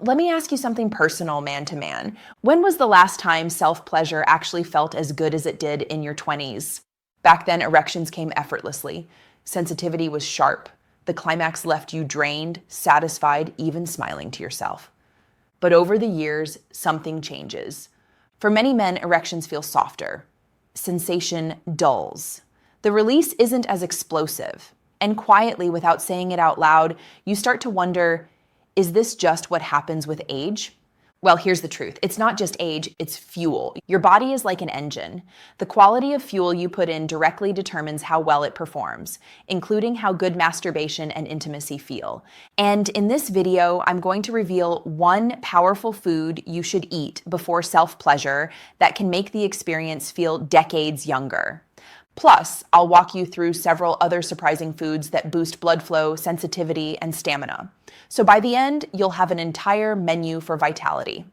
Let me ask you something personal, man to man. When was the last time self-pleasure actually felt as good as it did in your 20s? Back then, erections came effortlessly. Sensitivity was sharp. The climax left you drained, satisfied, even smiling to yourself. But over the years, something changes. For many men, erections feel softer. Sensation dulls. The release isn't as explosive. And quietly, without saying it out loud, you start to wonder, is this just what happens with age? Well, here's the truth. It's not just age, it's fuel. Your body is like an engine. The quality of fuel you put in directly determines how well it performs, including how good masturbation and intimacy feel. And in this video, I'm going to reveal one powerful food you should eat before self-pleasure that can make the experience feel decades younger. Plus, I'll walk you through several other surprising foods that boost blood flow, sensitivity, and stamina. So by the end, you'll have an entire menu for vitality.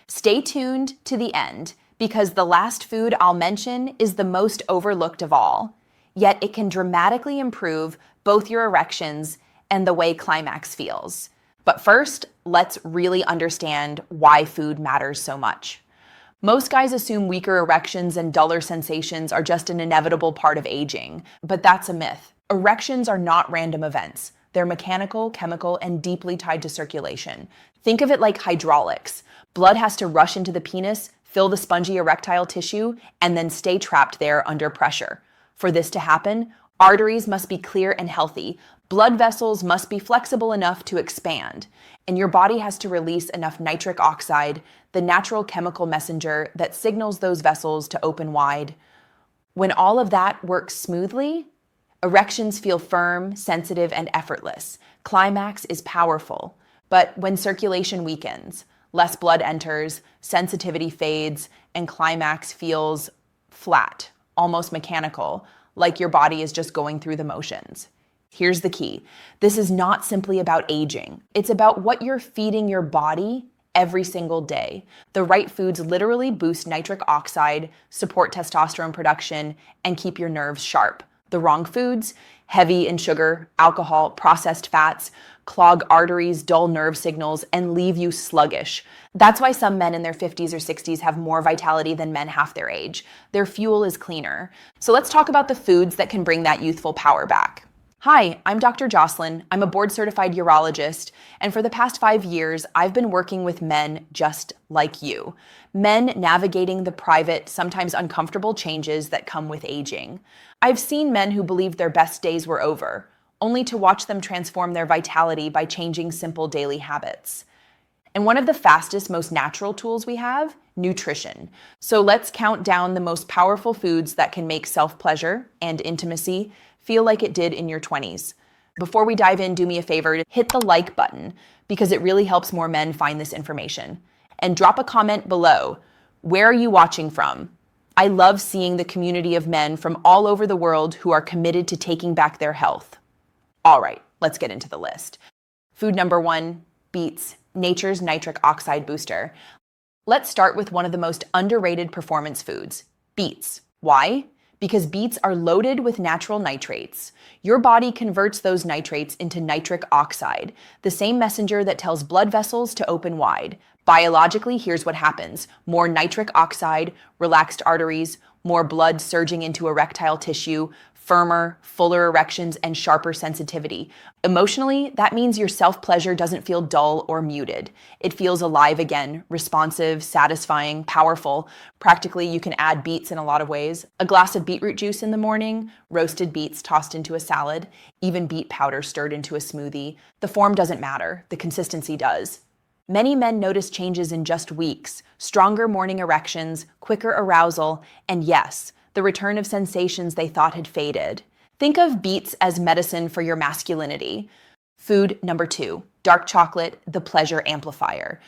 Stay tuned to the end, because the last food I'll mention is the most overlooked of all, yet it can dramatically improve both your erections and the way climax feels. But first, let's really understand why food matters so much. Most guys assume weaker erections and duller sensations are just an inevitable part of aging, but that's a myth. Erections are not random events. They're mechanical, chemical, and deeply tied to circulation. Think of it like hydraulics. Blood has to rush into the penis, fill the spongy erectile tissue, and then stay trapped there under pressure. For this to happen, arteries must be clear and healthy. Blood vessels must be flexible enough to expand, and your body has to release enough nitric oxide, the natural chemical messenger that signals those vessels to open wide. When all of that works smoothly, erections feel firm, sensitive, and effortless. Climax is powerful, but when circulation weakens, less blood enters, sensitivity fades, and climax feels flat, almost mechanical, like your body is just going through the motions. Here's the key. This is not simply about aging. It's about what you're feeding your body every single day. The right foods literally boost nitric oxide, support testosterone production, and keep your nerves sharp. The wrong foods, heavy in sugar, alcohol, processed fats, clog arteries, dull nerve signals, and leave you sluggish. That's why some men in their 50s or 60s have more vitality than men half their age. Their fuel is cleaner. So let's talk about the foods that can bring that youthful power back. Hi, I'm Dr. Jocelyn. I'm a board-certified urologist, and for the past 5 years, I've been working with men just like you. Men navigating the private, sometimes uncomfortable changes that come with aging. I've seen men who believed their best days were over, only to watch them transform their vitality by changing simple daily habits. And one of the fastest, most natural tools we have, nutrition. So let's count down the most powerful foods that can make self-pleasure and intimacy feel like it did in your 20s. Before we dive in, do me a favor, hit the like button because it really helps more men find this information. And drop a comment below. Where are you watching from? I love seeing the community of men from all over the world who are committed to taking back their health. All right, let's get into the list. Food number 1, beets, nature's nitric oxide booster. Let's start with one of the most underrated performance foods, beets. Why? Because beets are loaded with natural nitrates. Your body converts those nitrates into nitric oxide, the same messenger that tells blood vessels to open wide. Biologically, here's what happens. More nitric oxide, relaxed arteries, more blood surging into erectile tissue, firmer, fuller erections, and sharper sensitivity. Emotionally, that means your self-pleasure doesn't feel dull or muted. It feels alive again, responsive, satisfying, powerful. Practically, you can add beets in a lot of ways. A glass of beetroot juice in the morning, roasted beets tossed into a salad, even beet powder stirred into a smoothie. The form doesn't matter, the consistency does. Many men notice changes in just weeks, stronger morning erections, quicker arousal, and yes, the return of sensations they thought had faded. Think of beets as medicine for your masculinity. Food number 2, dark chocolate, the pleasure amplifier.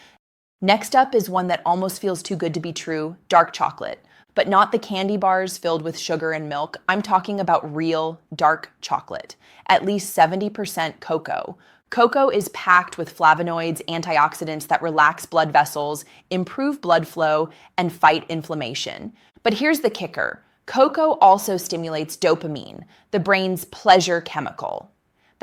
Next up is one that almost feels too good to be true, dark chocolate. But not the candy bars filled with sugar and milk. I'm talking about real dark chocolate, at least 70% cocoa. Cocoa is packed with flavonoids, antioxidants that relax blood vessels, improve blood flow, and fight inflammation. But here's the kicker. Cocoa also stimulates dopamine, the brain's pleasure chemical.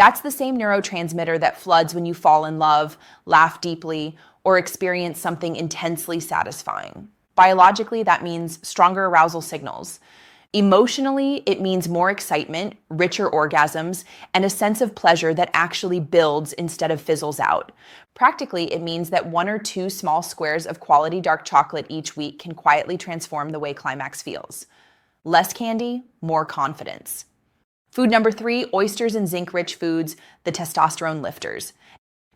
That's the same neurotransmitter that floods when you fall in love, laugh deeply, or experience something intensely satisfying. Biologically, that means stronger arousal signals. Emotionally, it means more excitement, richer orgasms, and a sense of pleasure that actually builds instead of fizzles out. Practically, it means that 1 or 2 small squares of quality dark chocolate each week can quietly transform the way climax feels. Less candy, more confidence. Food number 3, oysters and zinc-rich foods, the testosterone lifters.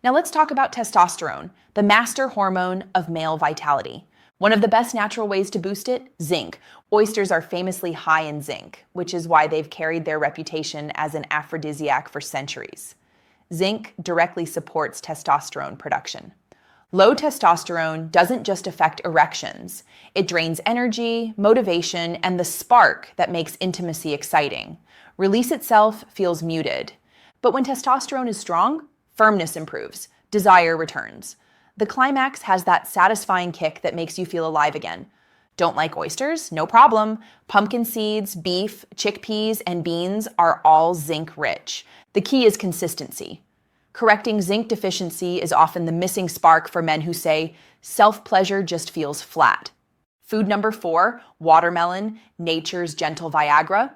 Now let's talk about testosterone, the master hormone of male vitality. One of the best natural ways to boost it? Zinc. Oysters are famously high in zinc, which is why they've carried their reputation as an aphrodisiac for centuries. Zinc directly supports testosterone production. Low testosterone doesn't just affect erections. It drains energy, motivation, and the spark that makes intimacy exciting. Release itself feels muted. But when testosterone is strong, firmness improves, desire returns. The climax has that satisfying kick that makes you feel alive again. Don't like oysters? No problem. Pumpkin seeds, beef, chickpeas, and beans are all zinc-rich. The key is consistency. Correcting zinc deficiency is often the missing spark for men who say, self-pleasure just feels flat. Food number 4, watermelon, nature's gentle Viagra.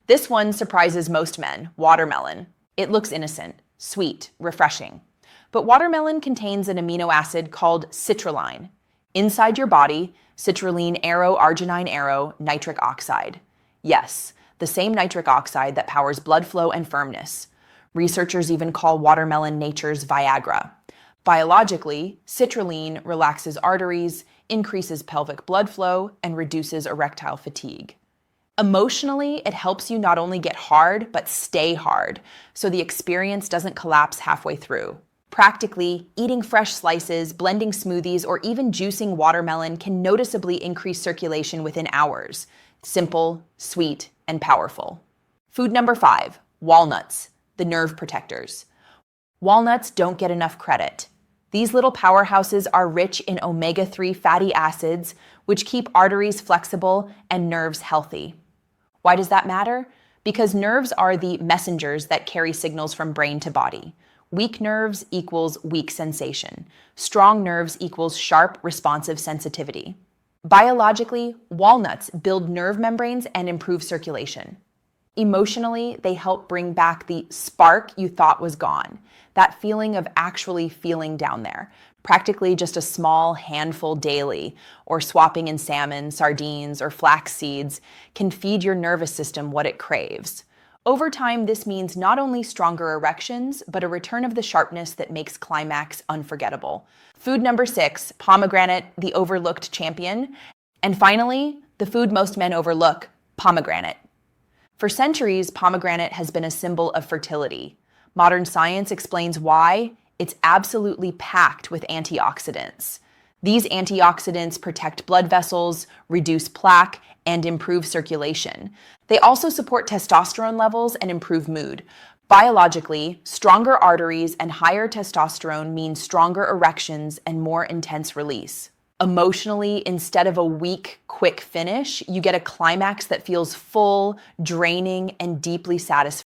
This one surprises most men, watermelon. It looks innocent, sweet, refreshing. But watermelon contains an amino acid called citrulline. Inside your body, citrulline arginine nitric oxide. Yes, the same nitric oxide that powers blood flow and firmness. Researchers even call watermelon nature's Viagra. Biologically, citrulline relaxes arteries, increases pelvic blood flow, and reduces erectile fatigue. Emotionally, it helps you not only get hard, but stay hard, so the experience doesn't collapse halfway through. Practically, eating fresh slices, blending smoothies, or even juicing watermelon can noticeably increase circulation within hours. Simple, sweet, and powerful. Food number 5, walnuts, the nerve protectors. Walnuts don't get enough credit. These little powerhouses are rich in omega-3 fatty acids, which keep arteries flexible and nerves healthy. Why does that matter? Because nerves are the messengers that carry signals from brain to body. Weak nerves equals weak sensation. Strong nerves equals sharp, responsive sensitivity. Biologically, walnuts build nerve membranes and improve circulation. Emotionally, they help bring back the spark you thought was gone, that feeling of actually feeling down there. Practically just a small handful daily, or swapping in salmon, sardines, or flax seeds can feed your nervous system what it craves. Over time, this means not only stronger erections, but a return of the sharpness that makes climax unforgettable. Food number 6, pomegranate, the overlooked champion. And finally, the food most men overlook, pomegranate. For centuries, pomegranate has been a symbol of fertility. Modern science explains why. It's absolutely packed with antioxidants. These antioxidants protect blood vessels, reduce plaque, and improve circulation. They also support testosterone levels and improve mood. Biologically, stronger arteries and higher testosterone mean stronger erections and more intense release. Emotionally, instead of a weak, quick finish, you get a climax that feels full, draining, and deeply satisfying.